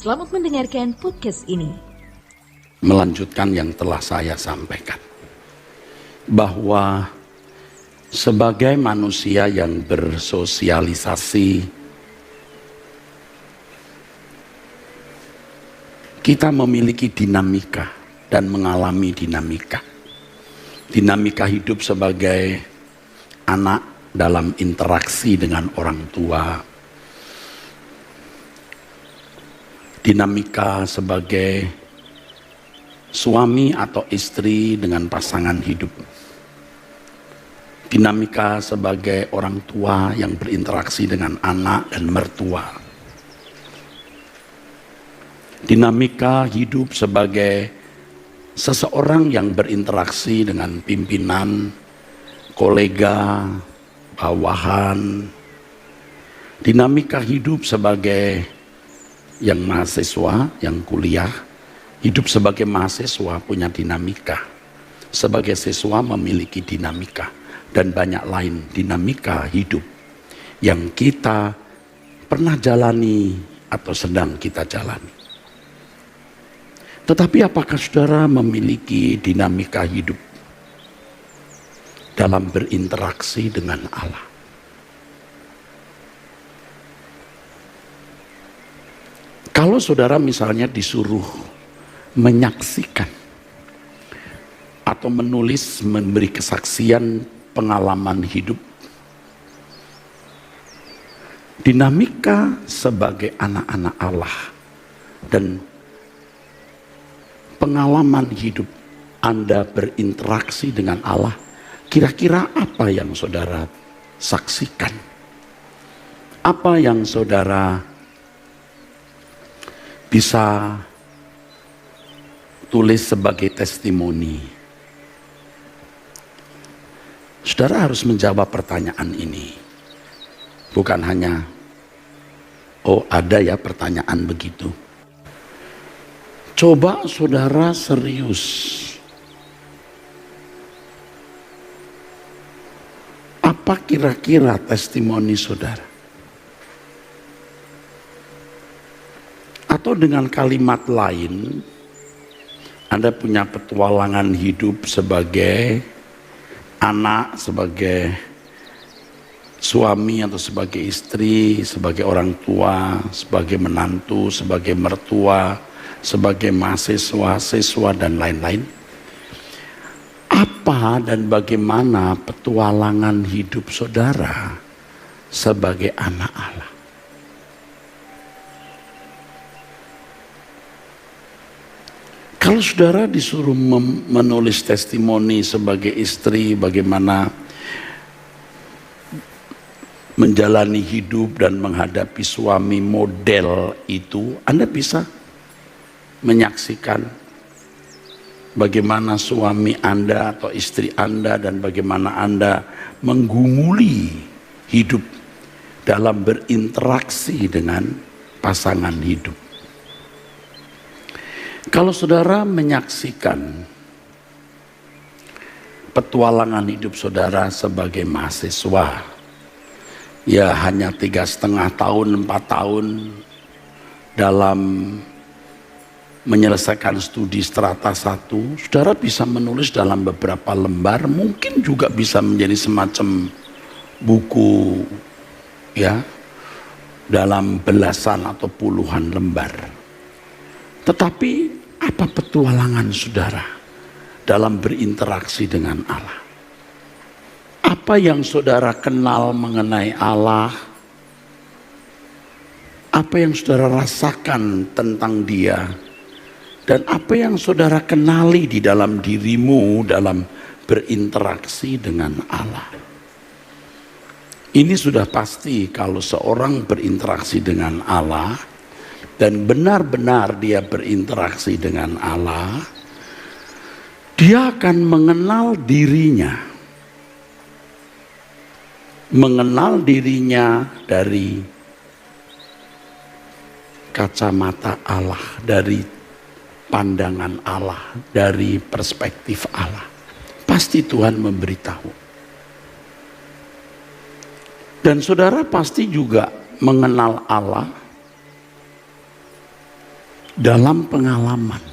Selamat mendengarkan podcast ini. Melanjutkan yang telah saya sampaikan, bahwa sebagai manusia yang bersosialisasi, kita memiliki dinamika dan mengalami dinamika. Dinamika hidup sebagai anak dalam interaksi dengan orang tua. Dinamika sebagai suami atau istri dengan pasangan hidup. Dinamika sebagai orang tua yang berinteraksi dengan anak dan mertua. Dinamika hidup sebagai seseorang yang berinteraksi dengan pimpinan, kolega, bawahan. Dinamika hidup sebagai yang mahasiswa, yang kuliah. Hidup sebagai mahasiswa punya dinamika. Sebagai siswa memiliki dinamika. Dan banyak lain dinamika hidup yang kita pernah jalani atau sedang kita jalani. Tetapi apakah saudara memiliki dinamika hidup dalam berinteraksi dengan Allah? Kalau saudara misalnya disuruh menyaksikan atau menulis, memberi kesaksian pengalaman hidup, dinamika sebagai anak-anak Allah dan pengalaman hidup Anda berinteraksi dengan Allah, kira-kira apa yang saudara saksikan? Apa yang saudara bisa tulis sebagai testimoni? Saudara harus menjawab pertanyaan ini. Bukan hanya, oh ada ya pertanyaan begitu. Coba saudara serius. Apa kira-kira testimoni saudara? Atau dengan kalimat lain, Anda punya petualangan hidup sebagai anak, sebagai suami atau sebagai istri, sebagai orang tua, sebagai menantu, sebagai mertua, sebagai mahasiswa, siswa, dan lain-lain. Apa dan bagaimana petualangan hidup saudara sebagai anak Allah? Kalau saudara disuruh menulis testimoni sebagai istri, bagaimana menjalani hidup dan menghadapi suami model itu, Anda bisa menyaksikan bagaimana suami Anda atau istri Anda dan bagaimana Anda menggumuli hidup dalam berinteraksi dengan pasangan hidup. Kalau saudara menyaksikan petualangan hidup saudara sebagai mahasiswa, ya hanya 3,5 tahun, 4 tahun dalam menyelesaikan studi strata 1, saudara bisa menulis dalam beberapa lembar, mungkin juga bisa menjadi semacam buku ya dalam belasan atau puluhan lembar. Tetapi apa petualangan saudara dalam berinteraksi dengan Allah? Apa yang saudara kenal mengenai Allah? Apa yang saudara rasakan tentang Dia? Dan apa yang saudara kenali di dalam dirimu dalam berinteraksi dengan Allah? Ini sudah pasti kalau seorang berinteraksi dengan Allah dan benar-benar dia berinteraksi dengan Allah, dia akan mengenal dirinya. Mengenal dirinya dari kacamata Allah, dari pandangan Allah, dari perspektif Allah. Pasti Tuhan memberitahu. Dan saudara pasti juga mengenal Allah dalam pengalaman,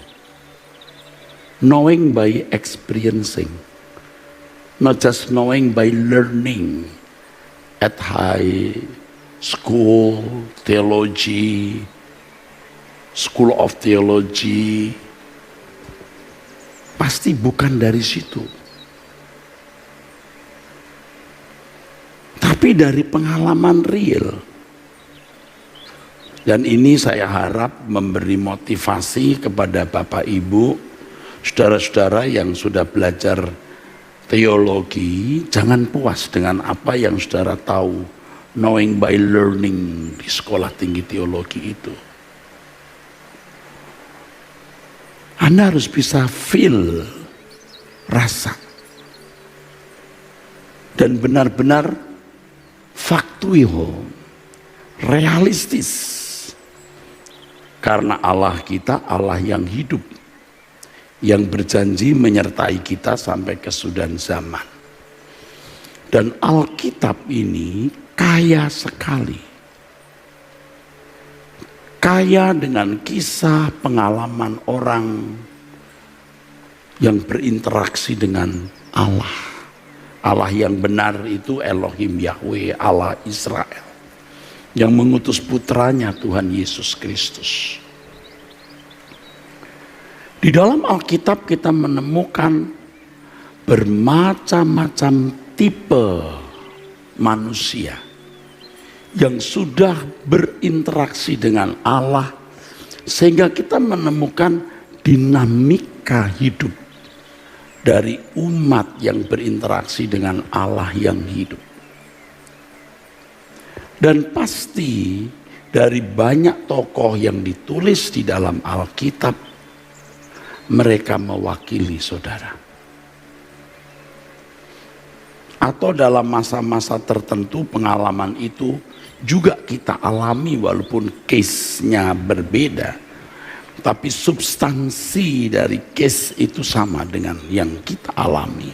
knowing by experiencing, not just knowing by learning at high school, theology, school of theology, pasti bukan dari situ. Tapi dari pengalaman real. Dan ini saya harap memberi motivasi kepada Bapak Ibu, saudara-saudara yang sudah belajar teologi, jangan puas dengan apa yang saudara tahu, knowing by learning di sekolah tinggi teologi itu. Anda harus bisa feel, rasa, dan benar-benar faktual, realistis. Karena Allah kita Allah yang hidup, yang berjanji menyertai kita sampai kesudahan zaman. Dan Alkitab ini kaya sekali. Kaya dengan kisah pengalaman orang yang berinteraksi dengan Allah. Allah yang benar itu Elohim Yahweh, Allah Israel, yang mengutus putranya Tuhan Yesus Kristus. Di dalam Alkitab kita menemukan bermacam-macam tipe manusia yang sudah berinteraksi dengan Allah, sehingga kita menemukan dinamika hidup dari umat yang berinteraksi dengan Allah yang hidup. Dan pasti dari banyak tokoh yang ditulis di dalam Alkitab, mereka mewakili saudara. Atau dalam masa-masa tertentu pengalaman itu juga kita alami walaupun case-nya berbeda. Tapi substansi dari case itu sama dengan yang kita alami.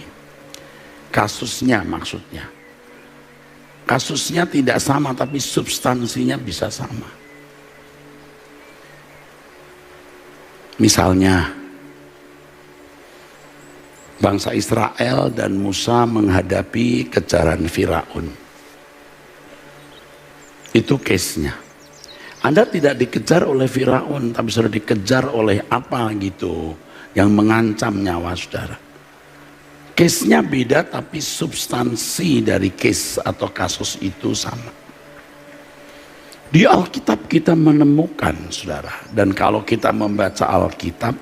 Kasusnya maksudnya. Kasusnya tidak sama tapi substansinya bisa sama. Misalnya, bangsa Israel dan Musa menghadapi kejaran Firaun. Itu case-nya. Anda tidak dikejar oleh Firaun, tapi sudah dikejar oleh apa gitu yang mengancam nyawa saudara. Case-nya beda, tapi substansi dari case atau kasus itu sama. Di Alkitab kita menemukan saudara, dan kalau kita membaca Alkitab,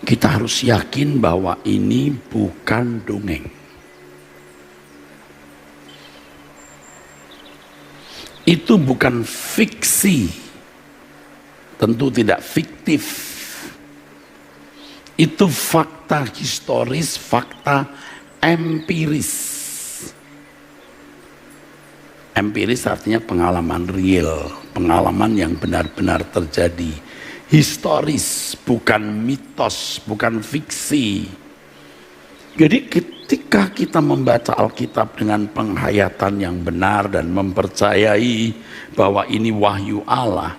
kita harus yakin bahwa ini bukan dongeng. Itu bukan fiksi, tentu tidak fiktif. Itu fakta historis, fakta empiris. Empiris artinya pengalaman real, pengalaman yang benar-benar terjadi. Historis, bukan mitos, bukan fiksi. Jadi ketika kita membaca Alkitab dengan penghayatan yang benar dan mempercayai bahwa ini wahyu Allah,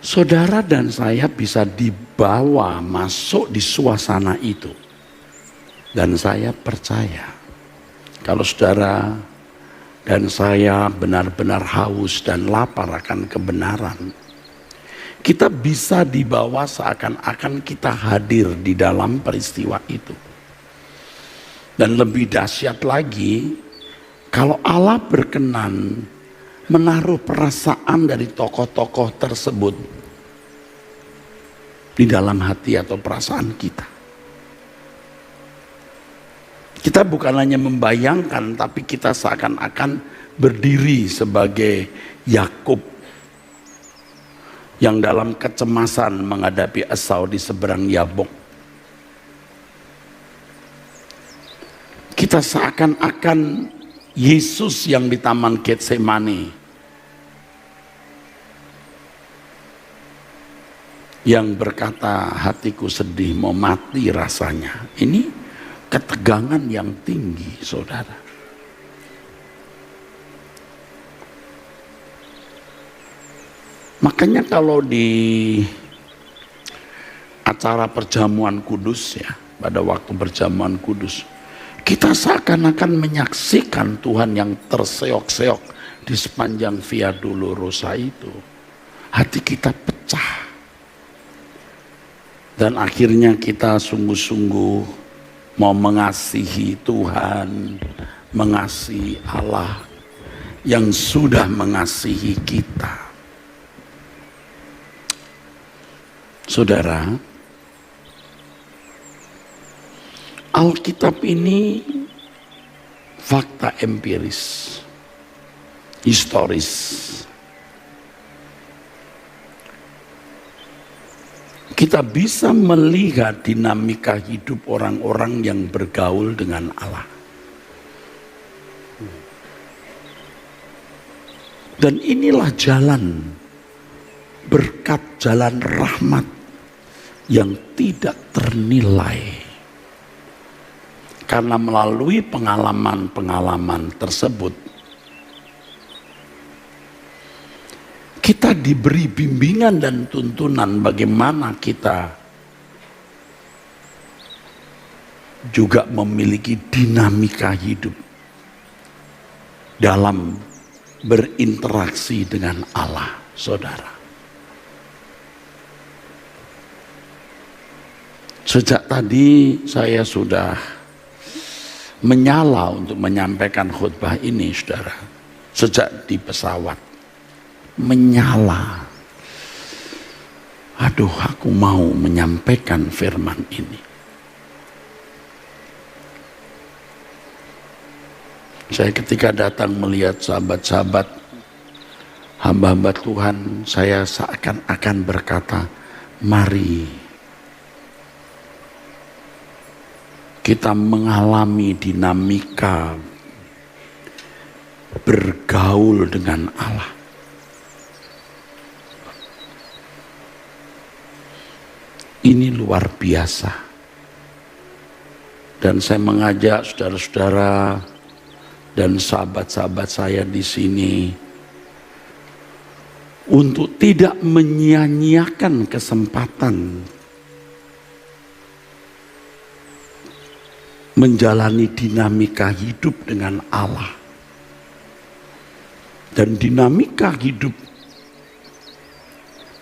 saudara dan saya bisa dibawa masuk di suasana itu. Dan saya percaya, kalau saudara dan saya benar-benar haus dan lapar akan kebenaran, kita bisa dibawa seakan-akan kita hadir di dalam peristiwa itu. Dan lebih dahsyat lagi, kalau Allah berkenan menaruh perasaan dari tokoh-tokoh tersebut di dalam hati atau perasaan kita. Kita bukan hanya membayangkan, tapi kita seakan-akan berdiri sebagai Yakub yang dalam kecemasan menghadapi Esau di seberang Yabok. Kita seakan-akan Yesus yang di Taman Getsemani, yang berkata, hatiku sedih mau mati rasanya. Ini ketegangan yang tinggi saudara. Makanya kalau di acara perjamuan kudus ya, pada waktu perjamuan kudus, kita seakan-akan menyaksikan Tuhan yang terseok-seok di sepanjang Via Dolorosa itu. Hati kita pecah. Dan akhirnya kita sungguh-sungguh mau mengasihi Tuhan, mengasihi Allah yang sudah mengasihi kita. Saudara, Alkitab ini fakta empiris, historis. Kita bisa melihat dinamika hidup orang-orang yang bergaul dengan Allah. Dan inilah jalan berkat, jalan rahmat yang tidak ternilai. Karena melalui pengalaman-pengalaman tersebut, kita diberi bimbingan dan tuntunan bagaimana kita juga memiliki dinamika hidup dalam berinteraksi dengan Allah, saudara. Sejak tadi saya sudah menyala untuk menyampaikan khutbah ini, saudara. Sejak di pesawat, menyala. Aduh, aku mau menyampaikan firman ini. Saya ketika datang melihat sahabat-sahabat, hamba-hamba Tuhan, saya seakan-akan berkata, mari kita mengalami dinamika bergaul dengan Allah. Ini luar biasa. Dan saya mengajak saudara-saudara dan sahabat-sahabat saya di sini untuk tidak menyia-nyiakan kesempatan menjalani dinamika hidup dengan Allah. Dan dinamika hidup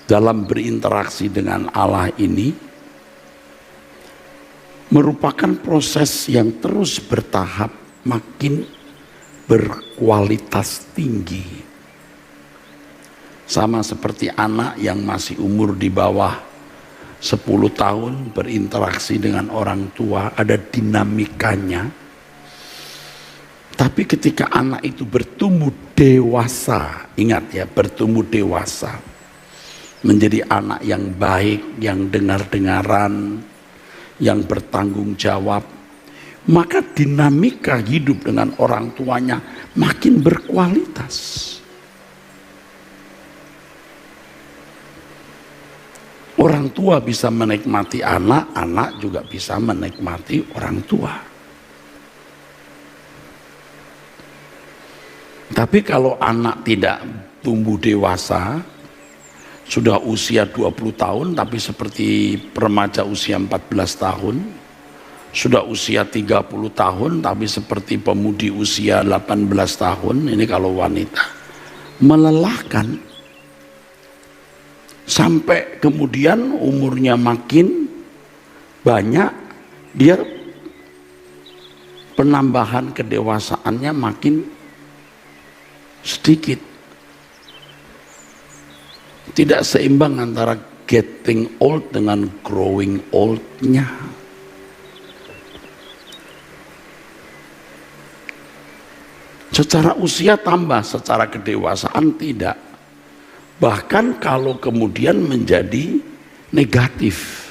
dalam berinteraksi dengan Allah ini merupakan proses yang terus bertahap, makin berkualitas tinggi. Sama seperti anak yang masih umur di bawah 10 tahun berinteraksi dengan orang tua, ada dinamikanya. Tapi ketika anak itu bertumbuh dewasa, ingat ya, bertumbuh dewasa, menjadi anak yang baik, yang dengar-dengaran, yang bertanggung jawab, maka dinamika hidup dengan orang tuanya makin berkualitas. Orang tua bisa menikmati anak, anak juga bisa menikmati orang tua. Tapi kalau anak tidak tumbuh dewasa, sudah usia 20 tahun tapi seperti remaja usia 14 tahun, sudah usia 30 tahun tapi seperti pemudi usia 18 tahun, ini kalau wanita, melelahkan. Sampai kemudian umurnya makin banyak, dia penambahan kedewasaannya makin sedikit. Tidak seimbang antara getting old dengan growing old-nya. Secara usia tambah, secara kedewasaan tidak. Bahkan kalau kemudian menjadi negatif,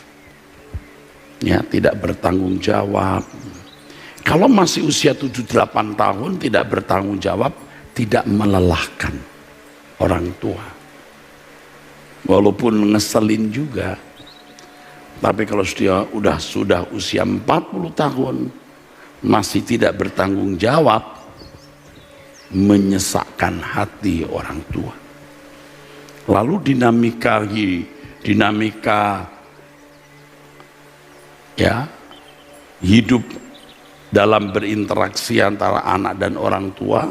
ya, tidak bertanggung jawab. Kalau masih usia 7-8 tahun tidak bertanggung jawab, tidak melelahkan orang tua. Walaupun ngeselin juga. Tapi kalau dia sudah usia 40 tahun masih tidak bertanggung jawab, menyesakkan hati orang tua. Lalu dinamika ya, hidup dalam berinteraksi antara anak dan orang tua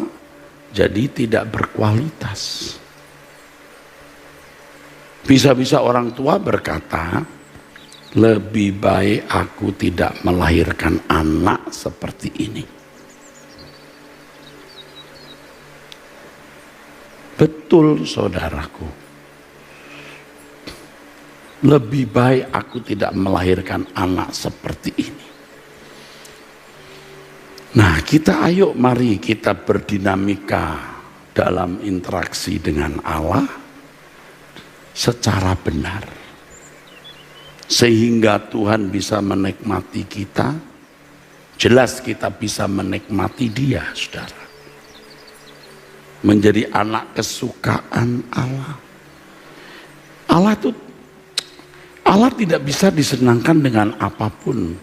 jadi tidak berkualitas. Bisa-bisa orang tua berkata, lebih baik aku tidak melahirkan anak seperti ini. Betul, saudaraku. Lebih baik aku tidak melahirkan anak seperti ini. Nah, mari kita berdinamika dalam interaksi dengan Allah secara benar. Sehingga Tuhan bisa menikmati kita, jelas kita bisa menikmati Dia, saudara. Menjadi anak kesukaan Allah. Allah tidak bisa disenangkan dengan apapun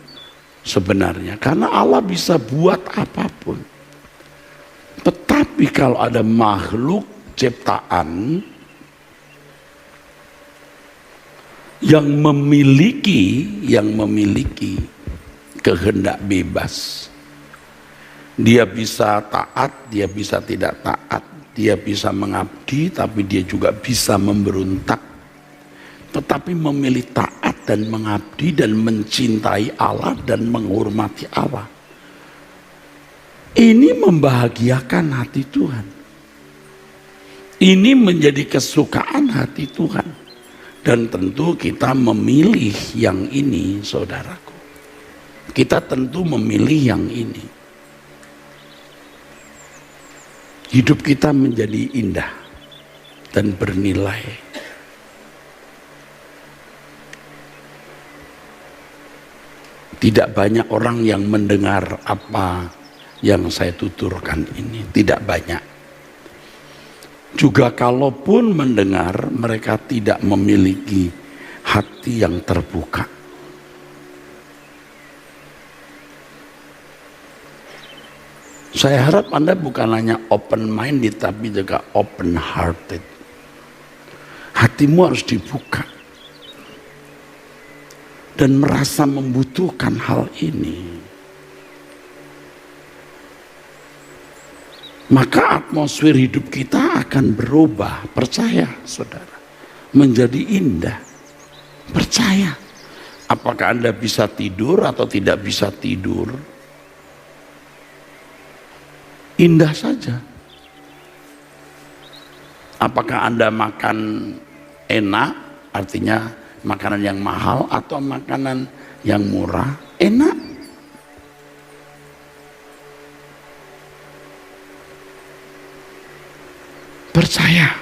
sebenarnya, karena Allah bisa buat apapun. Tetapi kalau ada makhluk ciptaan yang memiliki kehendak bebas, dia bisa taat, dia bisa tidak taat, dia bisa mengabdi, tapi dia juga bisa memberontak. Tetapi memilih taat dan mengabdi dan mencintai Allah dan menghormati Allah. Ini membahagiakan hati Tuhan. Ini menjadi kesukaan hati Tuhan. Dan tentu kita memilih yang ini, saudaraku. Kita tentu memilih yang ini. Hidup kita menjadi indah dan bernilai. Tidak banyak orang yang mendengar apa yang saya tuturkan ini. Tidak banyak. Juga kalaupun mendengar, mereka tidak memiliki hati yang terbuka. Saya harap Anda bukan hanya open minded, tapi juga open hearted. Hatimu harus dibuka. Dan merasa membutuhkan hal ini. Maka atmosfer hidup kita akan berubah. Percaya, saudara. Menjadi indah. Percaya. Apakah Anda bisa tidur atau tidak bisa tidur? Indah saja. Apakah Anda makan enak? Artinya makanan yang mahal atau makanan yang murah? Enak. Percaya.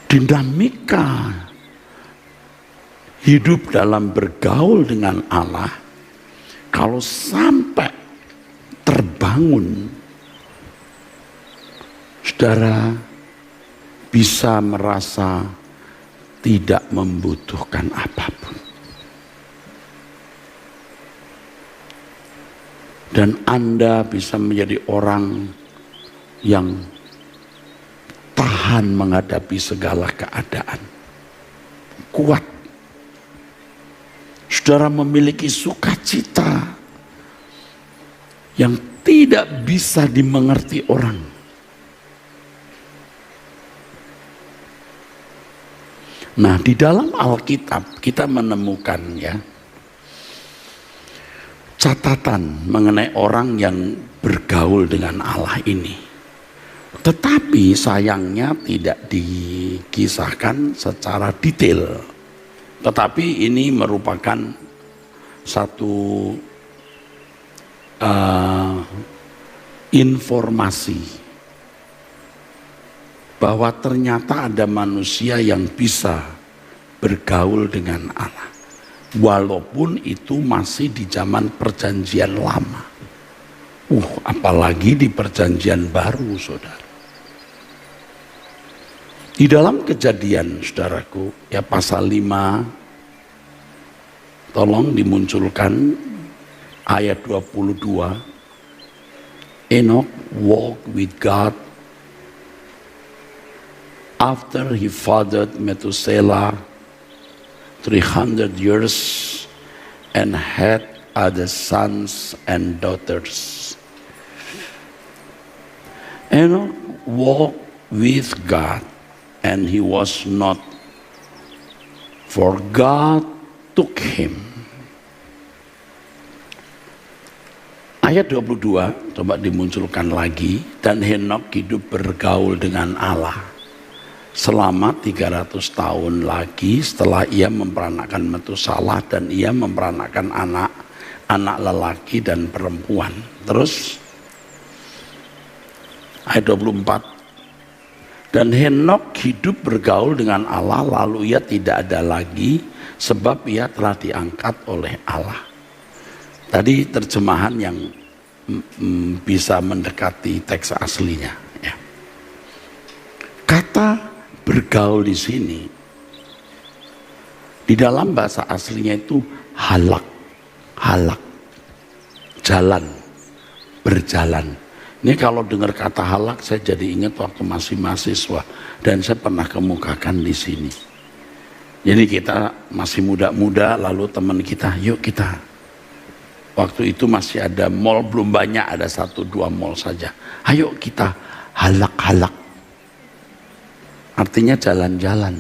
Dinamika hidup dalam bergaul dengan Allah, kalau sampai terbangun, saudara bisa merasa tidak membutuhkan apapun. Dan Anda bisa menjadi orang yang tahan menghadapi segala keadaan. Kuat. Saudara memiliki sukacita yang tidak bisa dimengerti orang. Nah, di dalam Alkitab kita menemukan ya catatan mengenai orang yang bergaul dengan Allah ini. Tetapi sayangnya tidak dikisahkan secara detail. Tetapi ini merupakan satu informasi bahwa ternyata ada manusia yang bisa bergaul dengan Allah. Walaupun itu masih di zaman perjanjian lama. Apalagi di perjanjian baru, saudara. Di dalam Kejadian, saudaraku, ya pasal 5, tolong dimunculkan ayat 22. Enoch walked with God After he fathered Methuselah 300 years and had other sons and daughters. Enoch walked with God, and he was not, for God took him. Ayat 22 coba dimunculkan lagi. Dan Henok hidup bergaul dengan Allah selama 300 tahun lagi setelah ia memperanakan Metusalah, dan ia memperanakan anak lelaki dan perempuan. Terus ayat 24. Dan Henok hidup bergaul dengan Allah, lalu ia tidak ada lagi sebab ia telah diangkat oleh Allah. Tadi terjemahan yang bisa mendekati teks aslinya. Ya. Kata bergaul di sini, di dalam bahasa aslinya itu halak, jalan, berjalan. Ini kalau dengar kata halak, saya jadi ingat waktu masih mahasiswa dan saya pernah kemukakan di sini. Jadi kita masih muda-muda, lalu teman kita, yuk kita. Waktu itu masih ada mall, belum banyak, ada 1-2 mall saja. Ayo kita halak-halak. Artinya jalan-jalan.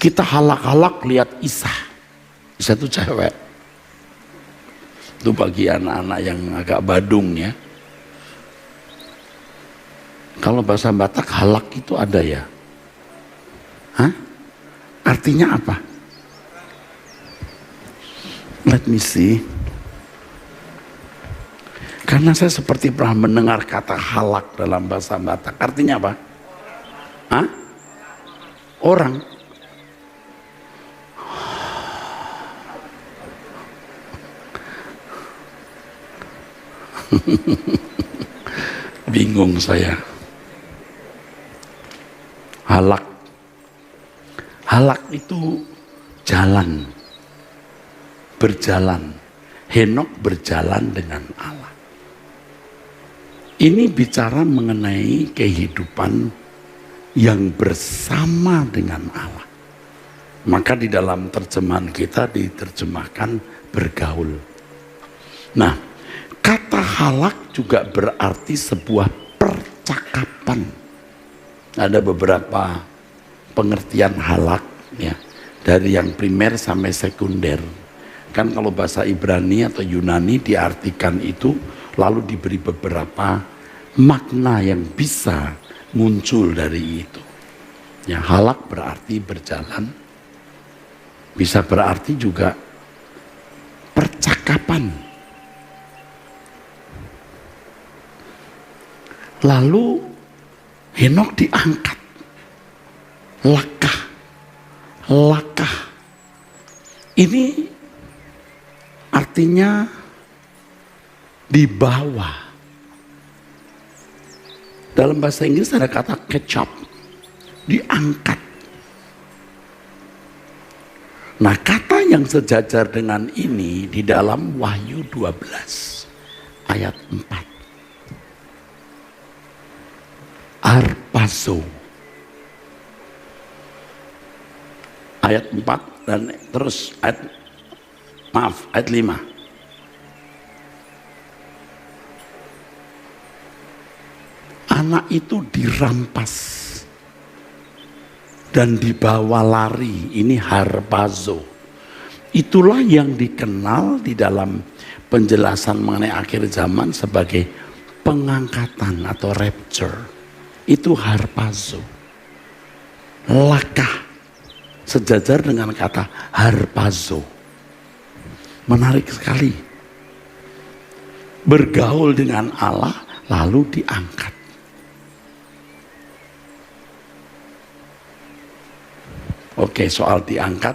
Kita halak-halak lihat Isa. Isa itu cewek. Itu bagi anak-anak yang agak badung ya. Kalau bahasa Batak halak itu ada ya. Hah? Artinya apa? Let me see. Karena saya seperti pernah mendengar kata halak dalam bahasa Batak. Artinya apa? Hah? Orang. Bingung saya. Halak. Halak itu jalan. Berjalan. Henok berjalan dengan Allah. Ini bicara mengenai kehidupan yang bersama dengan Allah. Maka di dalam terjemahan kita diterjemahkan bergaul. Nah, kata halak juga berarti sebuah percakapan. Ada beberapa pengertian halak ya, dari yang primer sampai sekunder. Kan kalau bahasa Ibrani atau Yunani diartikan itu lalu diberi beberapa makna yang bisa muncul dari itu. Ya, halak berarti berjalan, bisa berarti juga percakapan. Lalu Henok diangkat, lakah. Ini artinya dibawa. Dalam bahasa Inggris ada kata catch up, diangkat. Nah, kata yang sejajar dengan ini di dalam Wahyu 12 ayat 4. Harpazo. Ayat 4 dan terus ayat 5. Anak itu dirampas dan dibawa lari. Ini harpazo. Itulah yang dikenal di dalam penjelasan mengenai akhir zaman sebagai pengangkatan atau rapture. Itu harpazo. Lakah sejajar dengan kata harpazo. Menarik sekali. Bergaul dengan Allah lalu diangkat. Oke, soal diangkat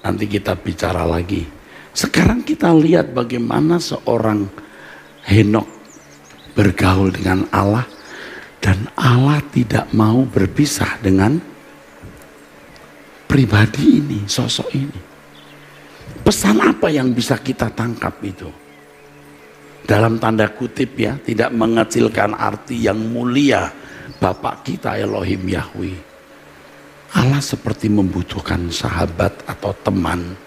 nanti kita bicara lagi. Sekarang kita lihat bagaimana seorang Henok bergaul dengan Allah dan Allah tidak mau berpisah dengan pribadi ini, sosok ini. Pesan apa yang bisa kita tangkap itu? Dalam tanda kutip ya, tidak mengecilkan arti yang mulia Bapak kita Elohim Yahweh. Allah seperti membutuhkan sahabat atau teman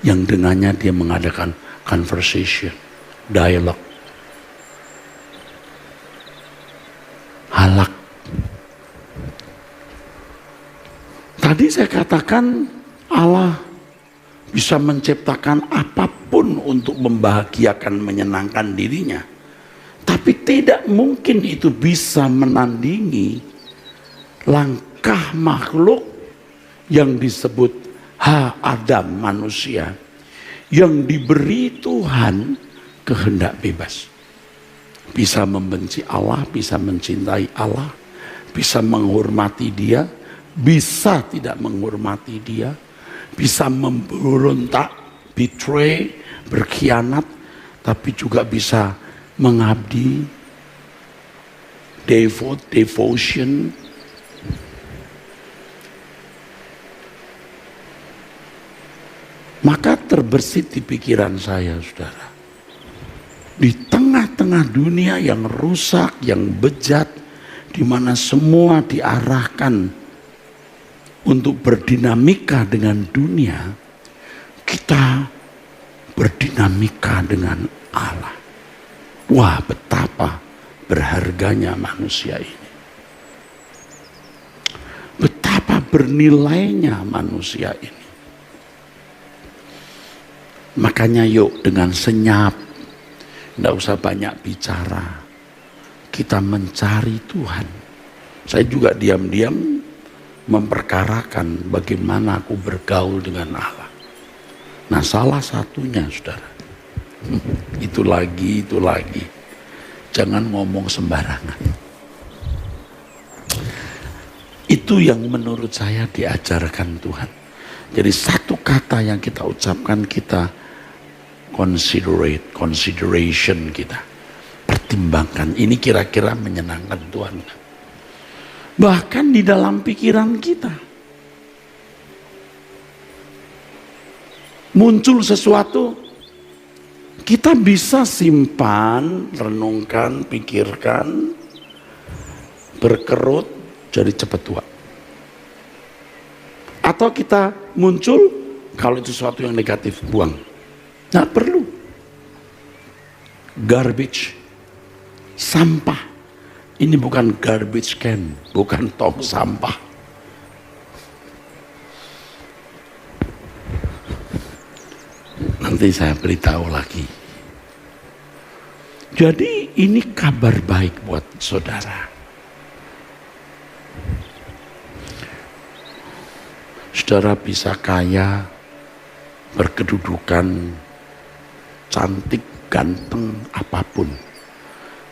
yang dengannya dia mengadakan conversation, dialog. Halak. Tadi saya katakan Allah bisa menciptakan apapun untuk membahagiakan, menyenangkan dirinya. Tapi tidak mungkin itu bisa menandingi langkah makhluk yang disebut Adam, manusia, yang diberi Tuhan kehendak bebas. Bisa membenci Allah, bisa mencintai Allah, bisa menghormati Dia, bisa tidak menghormati Dia, bisa memberontak, betray, berkhianat, tapi juga bisa mengabdi, devotion. Maka terbersit di pikiran saya, saudara. Di tengah-tengah dunia yang rusak, yang bejat, di mana semua diarahkan untuk berdinamika dengan dunia, kita berdinamika dengan Allah. Wah, betapa berharganya manusia ini. Betapa bernilainya manusia ini. Makanya yuk dengan senyap, tidak usah banyak bicara, kita mencari Tuhan. Saya juga diam-diam memperkarakan bagaimana aku bergaul dengan Allah. Nah, salah satunya, saudara, itu lagi. Jangan ngomong sembarangan. Itu yang menurut saya diajarkan Tuhan. Jadi satu kata yang kita ucapkan, kita consideration kita. Pertimbangkan, ini kira-kira menyenangkan Tuhan. Bahkan di dalam pikiran kita. Muncul sesuatu, kita bisa simpan, renungkan, pikirkan, berkerut, jadi cepat tua. Atau kita muncul, kalau itu sesuatu yang negatif, buang. Nggak perlu. Garbage, sampah. Ini bukan garbage can, bukan tong sampah. Nanti saya beritahu lagi. Jadi ini kabar baik buat saudara. Saudara bisa kaya, berkedudukan, cantik, ganteng, apapun.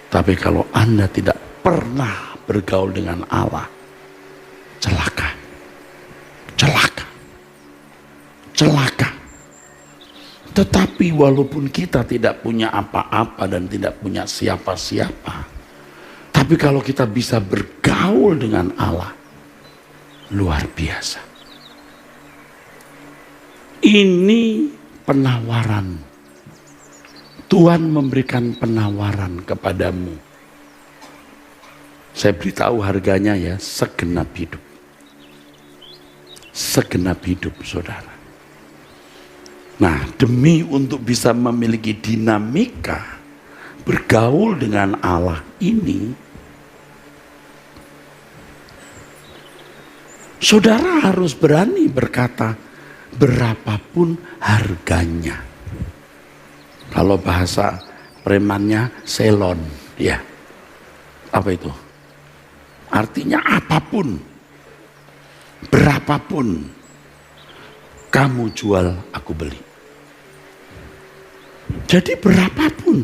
Tapi kalau Anda tidak pernah bergaul dengan Allah, celaka. Tetapi walaupun kita tidak punya apa-apa dan tidak punya siapa-siapa, tapi kalau kita bisa bergaul dengan Allah, luar biasa. Ini penawaran. Tuhan memberikan penawaran kepadamu. Saya beritahu harganya ya, segenap hidup. Segenap hidup, saudara. Nah, demi untuk bisa memiliki dinamika bergaul dengan Allah ini, saudara harus berani berkata, berapapun harganya. Kalau bahasa premannya selon, ya. Apa itu? Artinya apapun, berapapun kamu jual, aku beli. Jadi berapapun.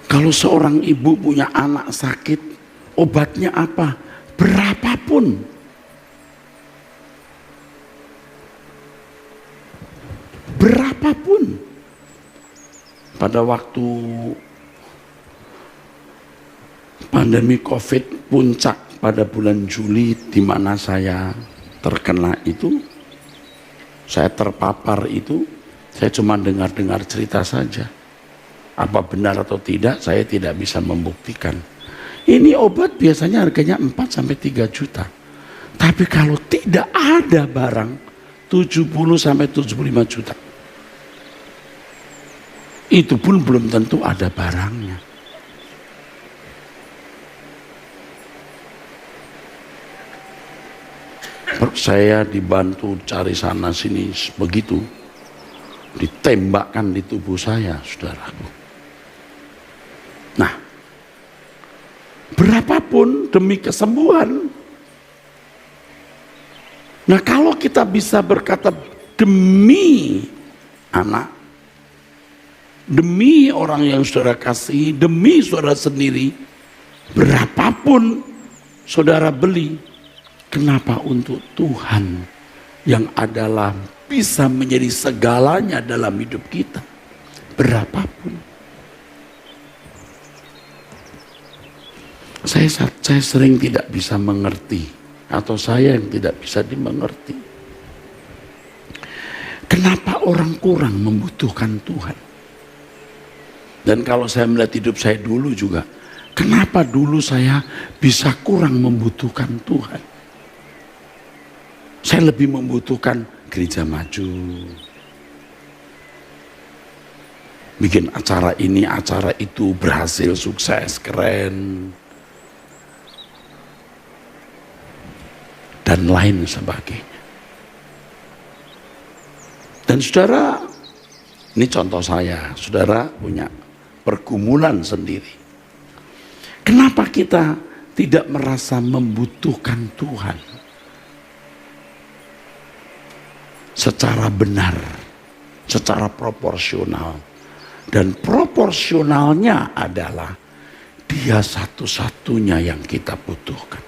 Kalau seorang ibu punya anak sakit, obatnya apa? Berapapun. Berapapun. Pada waktu pandemi COVID puncak pada bulan Juli, di mana saya terkena itu, saya terpapar itu, saya cuma dengar-dengar cerita saja. Apa benar atau tidak, saya tidak bisa membuktikan. Ini obat biasanya harganya 4 sampai 3 juta. Tapi kalau tidak ada barang 70 sampai 75 juta. Itu pun belum tentu ada barangnya. Saya dibantu cari sana sini begitu. Ditembakkan di tubuh saya, saudaraku. Nah, berapapun demi kesembuhan. Nah, kalau kita bisa berkata demi anak, demi orang yang saudara kasih, demi saudara sendiri, berapapun saudara beli, kenapa untuk Tuhan yang adalah bisa menjadi segalanya dalam hidup kita, berapapun. Saya sering tidak bisa mengerti, atau saya yang tidak bisa dimengerti. Kenapa orang kurang membutuhkan Tuhan? Dan kalau saya melihat hidup saya dulu juga, kenapa dulu saya bisa kurang membutuhkan Tuhan? Saya lebih membutuhkan gereja maju, bikin acara ini, acara itu, berhasil, sukses, keren, dan lain sebagainya. Dan saudara, ini contoh saya, saudara punya pergumulan sendiri. Kenapa kita tidak merasa membutuhkan Tuhan secara benar, secara proporsional? Dan proporsionalnya adalah Dia satu-satunya yang kita butuhkan.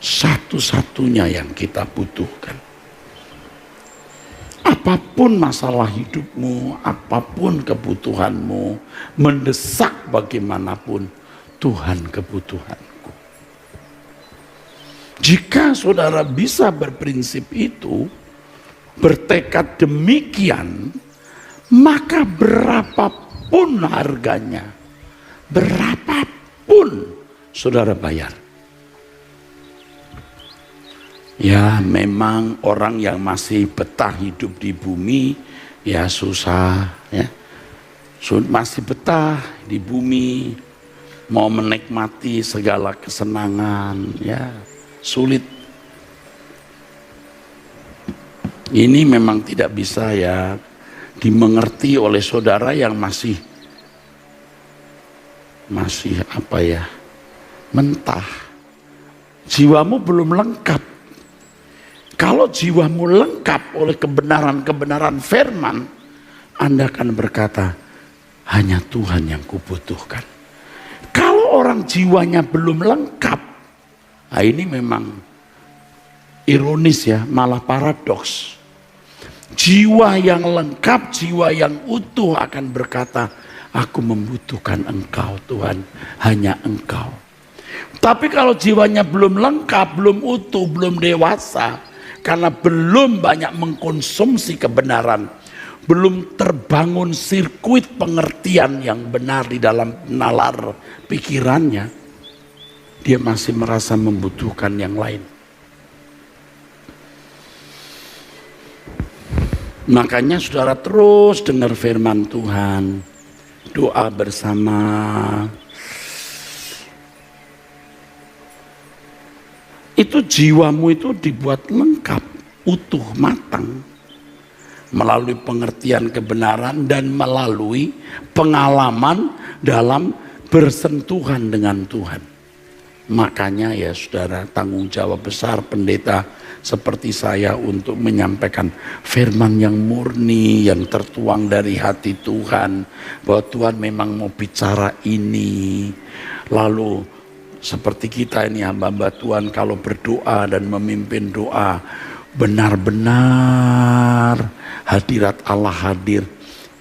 Satu-satunya yang kita butuhkan. Apapun masalah hidupmu, apapun kebutuhanmu, mendesak bagaimanapun, Tuhan kebutuhanku. Jika saudara bisa berprinsip itu, bertekad demikian, maka berapapun harganya, berapapun saudara bayar. Ya, memang orang yang masih betah hidup di bumi ya susah ya. Masih betah di bumi, mau menikmati segala kesenangan ya sulit. Ini memang tidak bisa ya dimengerti oleh saudara yang masih apa ya, mentah. Jiwamu belum lengkap. Kalau jiwamu lengkap oleh kebenaran-kebenaran firman, Anda akan berkata, hanya Tuhan yang kubutuhkan. Kalau orang jiwanya belum lengkap, nah ini memang ironis ya, malah paradoks. Jiwa yang lengkap, jiwa yang utuh akan berkata, aku membutuhkan Engkau Tuhan, hanya Engkau. Tapi kalau jiwanya belum lengkap, belum utuh, belum dewasa, karena belum banyak mengkonsumsi kebenaran, belum terbangun sirkuit pengertian yang benar di dalam nalar pikirannya, dia masih merasa membutuhkan yang lain. Makanya saudara terus dengar firman Tuhan, doa bersama. Itu jiwamu itu dibuat lengkap, utuh, matang. Melalui pengertian kebenaran dan melalui pengalaman dalam bersentuhan dengan Tuhan. Makanya ya saudara, tanggung jawab besar pendeta seperti saya untuk menyampaikan firman yang murni, yang tertuang dari hati Tuhan. Bahwa Tuhan memang mau bicara ini. Lalu seperti kita ini hamba-hamba Tuhan kalau berdoa dan memimpin doa, benar-benar hadirat Allah hadir.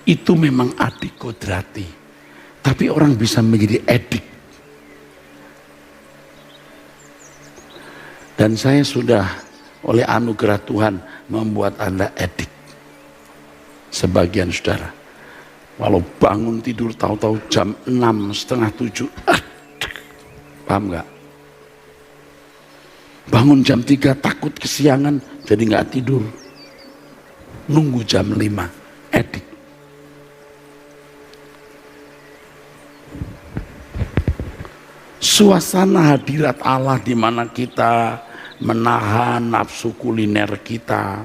Itu memang adik kodrati. Tapi orang bisa menjadi edik. Dan saya sudah oleh anugerah Tuhan membuat Anda edik. Sebagian saudara, walau bangun tidur tahu-tahu jam 6, setengah 7, Paham nggak? Bangun jam 3 takut kesiangan jadi nggak tidur. Nunggu jam 5, edik. Suasana hadirat Allah di mana kita menahan nafsu kuliner kita,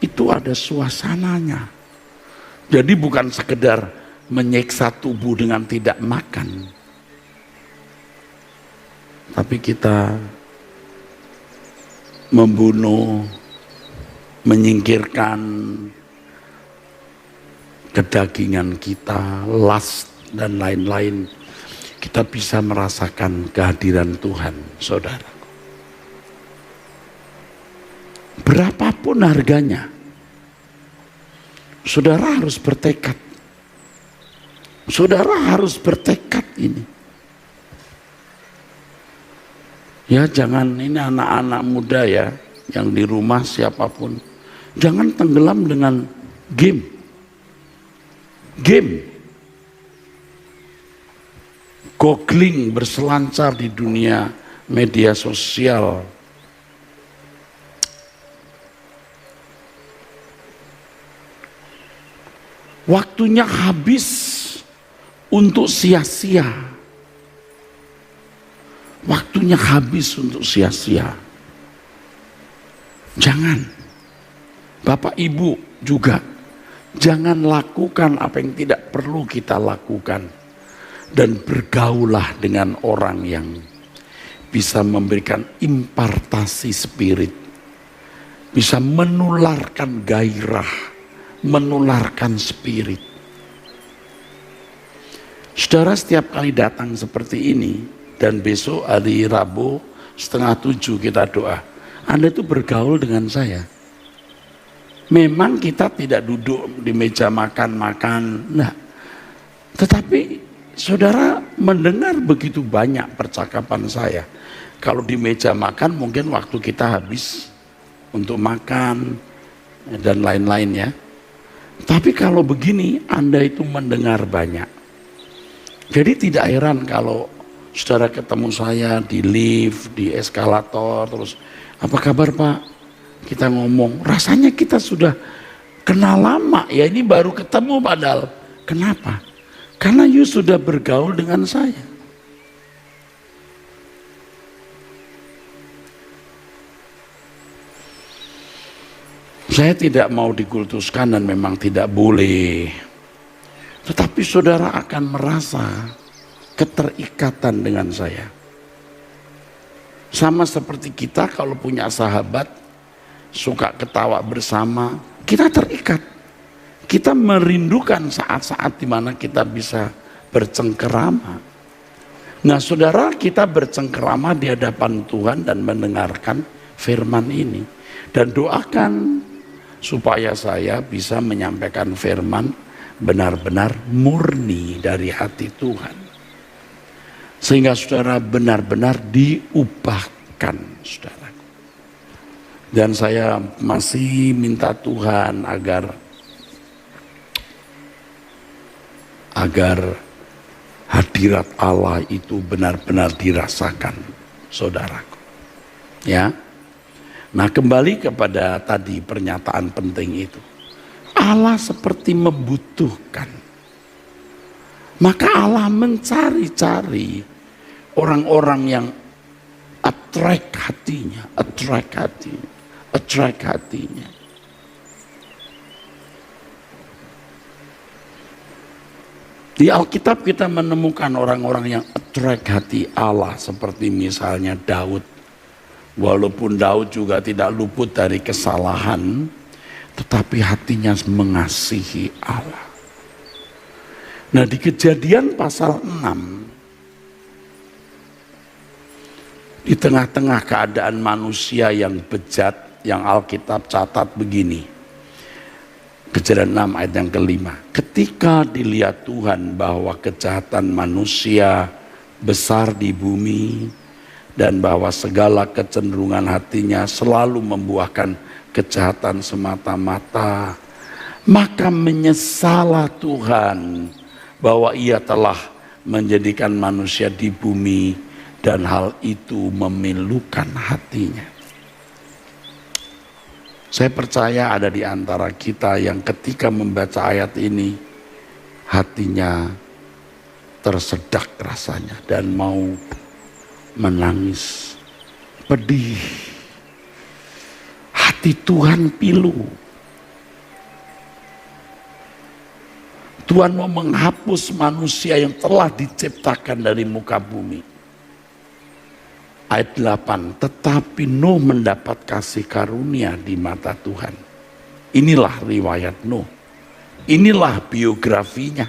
itu ada suasananya. Jadi bukan sekedar menyiksa tubuh dengan tidak makan, tapi kita membunuh, menyingkirkan kedagingan kita, lust dan lain-lain. Kita bisa merasakan kehadiran Tuhan, saudara. Berapapun harganya, saudara harus bertekad. Saudara harus bertekad ini. Ya, jangan, ini anak-anak muda ya, yang di rumah siapapun, jangan tenggelam dengan game. Googling, berselancar di dunia media sosial. Waktunya habis untuk sia-sia. Waktunya habis untuk sia-sia. Jangan. Bapak Ibu juga, jangan lakukan apa yang tidak perlu kita lakukan. Dan bergaulah dengan orang yang bisa memberikan impartasi spirit, bisa menularkan gairah, menularkan spirit. Saudara setiap kali datang seperti ini, dan besok hari Rabu 6:30 kita doa, Anda itu bergaul dengan saya. Memang kita tidak duduk di meja makan-makan, nah, tetapi saudara mendengar begitu banyak percakapan saya. Kalau di meja makan mungkin waktu kita habis untuk makan dan lain-lain ya. Tapi kalau begini Anda itu mendengar banyak. Jadi tidak heran kalau saudara ketemu saya di lift, di eskalator, terus apa kabar Pak? Kita ngomong, rasanya kita sudah kenal lama ya, ini baru ketemu padahal. Kenapa? Karena you sudah bergaul dengan saya. Saya tidak mau dikultuskan dan memang tidak boleh. Tetapi saudara akan merasa keterikatan dengan saya. Sama seperti kita kalau punya sahabat, suka ketawa bersama, kita terikat. Kita merindukan saat-saat di mana kita bisa bercengkerama. Nah saudara, kita bercengkerama di hadapan Tuhan dan mendengarkan firman ini. Dan doakan supaya saya bisa menyampaikan firman benar-benar murni dari hati Tuhan. Sehingga saudara benar-benar diubahkan, saudara. Dan saya masih minta Tuhan agar hadirat Allah itu benar-benar dirasakan, saudaraku. Ya. Nah, kembali kepada tadi pernyataan penting itu. Allah seperti membutuhkan. Maka Allah mencari-cari orang-orang yang attract hatinya. Di Alkitab kita menemukan orang-orang yang attract hati Allah, seperti misalnya Daud. Walaupun Daud juga tidak luput dari kesalahan, tetapi hatinya mengasihi Allah. Nah, di Kejadian pasal 6, di tengah-tengah keadaan manusia yang bejat, yang Alkitab catat begini. Kejadian 6 ayat yang kelima. Ketika dilihat Tuhan bahwa kejahatan manusia besar di bumi dan bahwa segala kecenderungan hatinya selalu membuahkan kejahatan semata-mata, maka menyesalah Tuhan bahwa ia telah menjadikan manusia di bumi, dan hal itu memilukan hatinya. Saya percaya ada di antara kita yang ketika membaca ayat ini, hatinya tersedak rasanya dan mau menangis, pedih. Hati Tuhan pilu. Tuhan mau menghapus manusia yang telah diciptakan dari muka bumi. Ayat 8, tetapi Nuh mendapat kasih karunia di mata Tuhan. Inilah riwayat Nuh. Inilah biografinya.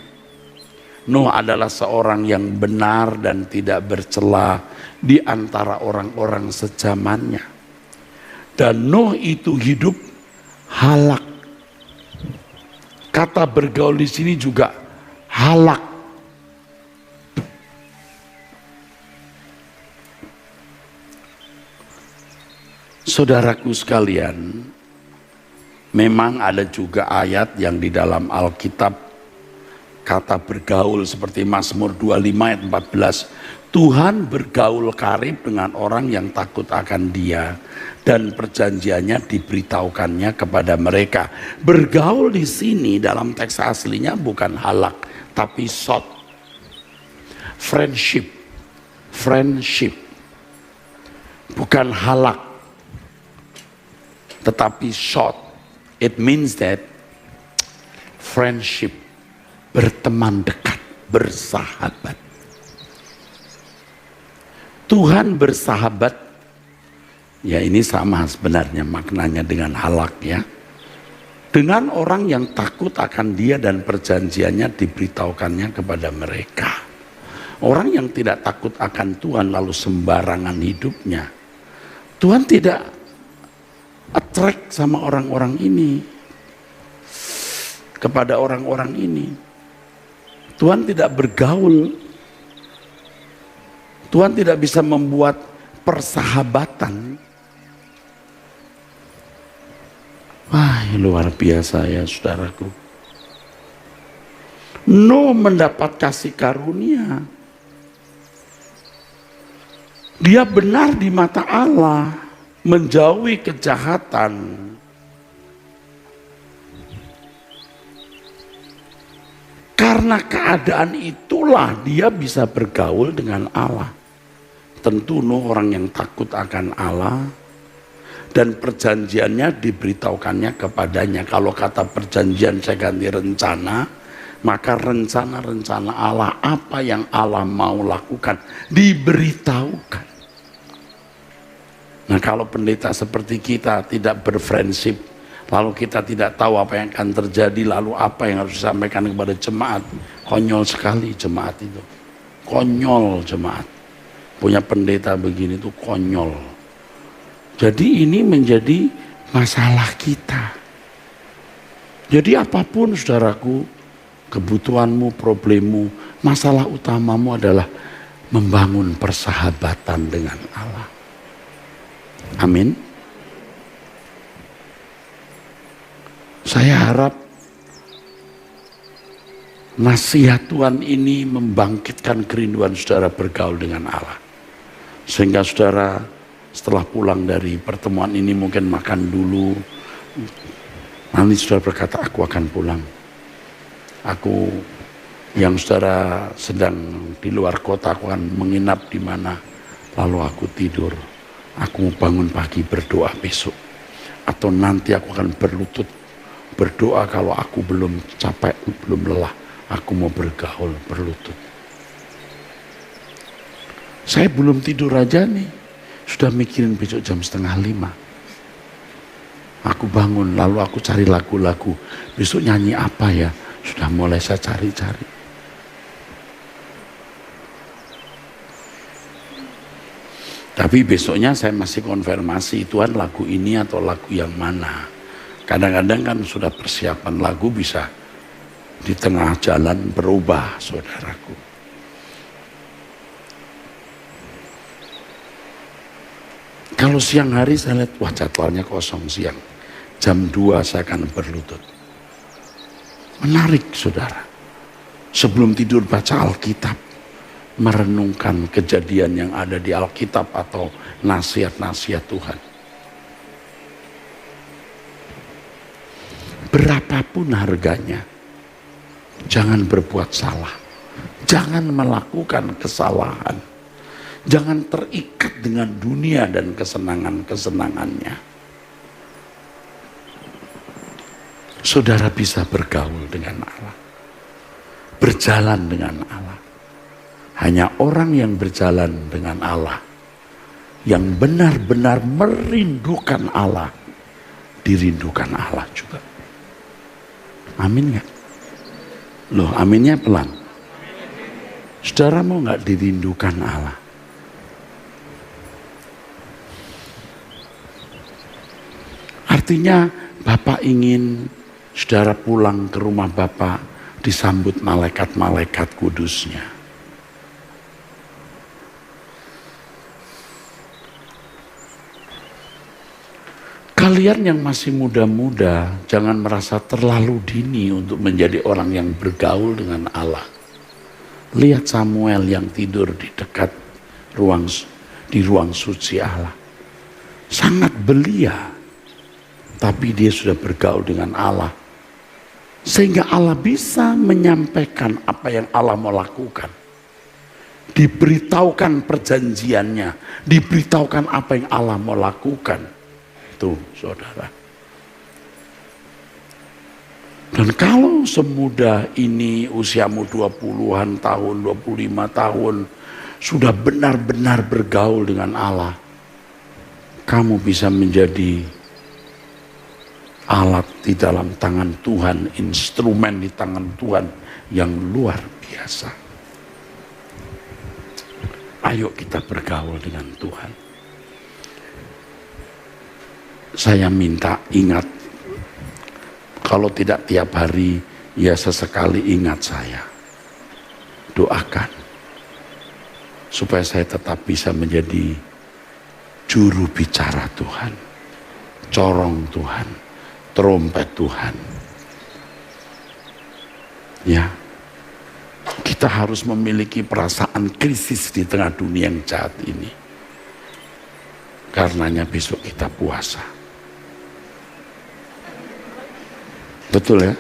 Nuh adalah seorang yang benar dan tidak bercela di antara orang-orang sezamannya. Dan Nuh itu hidup halak. Kata bergaul di sini juga halak. Saudaraku sekalian, memang ada juga ayat yang di dalam Alkitab kata bergaul seperti Mazmur 25 ayat 14. Tuhan bergaul karib dengan orang yang takut akan Dia dan perjanjiannya diberitahukannya kepada mereka. Bergaul di sini dalam teks aslinya bukan halak, tapi sot. Friendship. Friendship. Bukan halak, tetapi short. It means that friendship, berteman dekat, bersahabat. Tuhan bersahabat, ya ini sama sebenarnya maknanya dengan halak ya. Dengan orang yang takut akan Dia dan perjanjiannya diberitahukannya kepada mereka. Orang yang tidak takut akan Tuhan lalu sembarangan hidupnya, Tuhan tidak attract sama orang-orang ini, kepada orang-orang ini. Tuhan tidak bergaul. Tuhan tidak bisa membuat persahabatan. Wah, luar biasa ya saudaraku. Nuh mendapat kasih karunia. Dia benar di mata Allah, menjauhi kejahatan. Karena keadaan itulah dia bisa bergaul dengan Allah. Tentu Nuh orang yang takut akan Allah dan perjanjiannya diberitahukannya kepadanya. Kalau kata perjanjian saya ganti rencana, maka rencana-rencana Allah, apa yang Allah mau lakukan diberitahukan. Nah, kalau pendeta seperti kita tidak berfriendship, lalu kita tidak tahu apa yang akan terjadi, lalu apa yang harus disampaikan kepada jemaat, konyol sekali jemaat itu. Konyol jemaat. Punya pendeta begini tuh konyol. Jadi ini menjadi masalah kita. Jadi apapun saudaraku, kebutuhanmu, problemmu, masalah utamamu adalah membangun persahabatan dengan Allah. Amin. Saya harap nasihat Tuhan ini membangkitkan kerinduan saudara bergaul dengan Allah. Sehingga saudara setelah pulang dari pertemuan ini mungkin makan dulu. Nanti saudara berkata, aku akan pulang. Aku yang saudara sedang di luar kota, aku akan menginap di mana. Lalu aku tidur. Aku mau bangun pagi berdoa besok. Atau nanti aku akan berlutut berdoa kalau aku belum capek, belum lelah. Aku mau bergaul, berlutut. Saya belum tidur aja nih, sudah mikirin besok jam 4:30. Aku bangun, lalu aku cari lagu-lagu. Besok nyanyi apa ya? Sudah mulai saya cari-cari. Tapi besoknya saya masih konfirmasi, Tuhan lagu ini atau lagu yang mana. Kadang-kadang kan sudah persiapan lagu bisa di tengah jalan berubah, saudaraku. Kalau siang hari saya lihat, wah jadwalnya kosong siang. Jam 2 saya akan berlutut. Menarik saudara. Sebelum tidur baca Alkitab. merenungkan kejadian yang ada di Alkitab atau nasihat-nasihat Tuhan. Berapapun harganya, jangan berbuat salah. Jangan melakukan kesalahan. Jangan terikat dengan dunia dan kesenangan-kesenangannya. Saudara bisa bergaul dengan Allah. Berjalan dengan Allah. Hanya orang yang berjalan dengan Allah, yang benar-benar merindukan Allah, dirindukan Allah juga. Amin gak? Loh, aminnya pelan. Saudara mau gak dirindukan Allah? Artinya Bapak ingin saudara pulang ke rumah Bapak disambut malaikat-malaikat kudusnya. Kalian yang masih muda-muda, jangan merasa terlalu dini untuk menjadi orang yang bergaul dengan Allah. Lihat Samuel yang tidur di dekat ruang suci Allah. Sangat belia, tapi dia sudah bergaul dengan Allah. Sehingga Allah bisa menyampaikan apa yang Allah mau lakukan. Diberitahukan perjanjiannya, diberitahukan apa yang Allah mau lakukan. Tuh saudara. Dan kalau semudah ini usiamu 20-an tahun, 25 tahun, sudah benar-benar bergaul dengan Allah, kamu bisa menjadi alat di dalam tangan Tuhan, instrumen di tangan Tuhan yang luar biasa. Ayo kita bergaul dengan Tuhan. Saya minta ingat, kalau tidak tiap hari, ya sesekali ingat saya. Doakan, supaya saya tetap bisa menjadi juru bicara Tuhan, corong Tuhan, trompet Tuhan. Ya, kita harus memiliki perasaan krisis di tengah dunia yang jahat ini. Karenanya besok kita puasa. Betul ya?